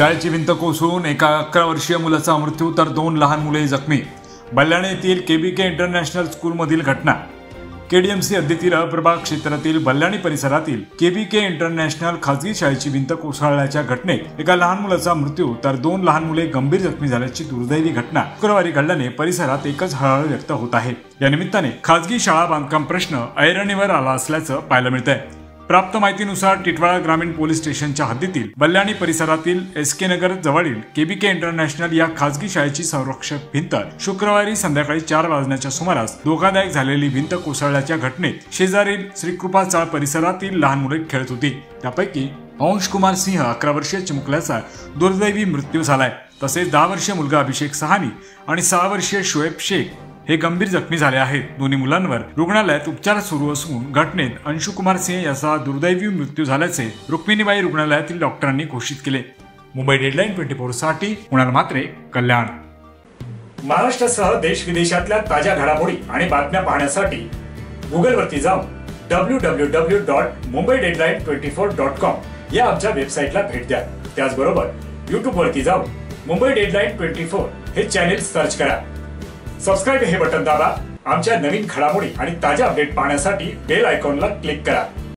शाळेची भिंत कोसळून एका 11 वर्षीय मुलाचा मृत्यू तर 2 लहान मुले जखमी। बल्लाणे येथील केबीके इंटरनॅशनल स्कूलमधील घटना। केडीएमसी हद्दीतील प्रभाग क्षेत्रातील बल्लाणे परिसरातील केबीके इंटरनॅशनल खाजगी शाळेची भिंत कोसळल्याच्या घटनेत एका लहान मुलाचा मृत्यू तर 2 लहान मुले गंभीर जखमी झाल्याची दुर्दैवी घटना शुक्रवारी घडल्याने परिसरात एकच हळहळ व्यक्त होत आहे। या निमित्ताने खाजगी शाळा बांधकाम प्रश्न ऐरणीवर आला असल्याचं पाहायला मिळतंय। प्राप्त माहितीनुसार टिटवाळा ग्रामीण पोलीस स्टेशनच्या हद्दीतील बल्लाणे परिसरातील एसके नगर जवळील केबीके इंटरनॅशनल या खाजगी शाळेची संरक्षक भिंत शुक्रवारी संध्याकाळी 4 वाजण्याच्या सुमारास धोकादायक झालेली भिंत कोसळल्याच्या घटनेत शेजारील श्रीकृपा चाळ परिसरातील लहान मुले खेळत होती। त्यापैकी अंश कुमार सिंह 11 वर्षीय चिमुकल्याचा दुर्दैवी मृत्यू झालाय। तसेच 10 वर्षीय मुलगा अभिषेक सहानी आणि 6 वर्षीय शोएब शेख हे गंभीर जखमी झाले आहेत। दोन्ही मुलांवर रुग्णालयात उपचार सुरू असून घटनेत अंशु कुमार सिंह याचा दुर्दैवी मृत्यू झाल्याचे रुक्मिणीबाई रुग्णालयातील डॉक्टरांनी घोषित केले। मुंबई डेडलाईन 24 साठी कुणाल म्हात्रे, कल्याण। महाराष्ट्रासह देश विदेशातल्या ताज्या घडामोडी आणि बातम्या पाहण्यासाठी गुगलवरती जाऊन www.mumbaideadline24.com या आमच्या वेबसाईटला भेट द्या। त्याचबरोबर यूट्यूबवरती जाऊन मुंबई डेडलाईन 24 हे चॅनेल सर्च करा। सबस्क्राइब हे बटन दाबा। आमच्या नवीन घडामोडी आणि ताज्या अपडेट पाहण्यासाठी बेल आयकॉनला क्लिक करा।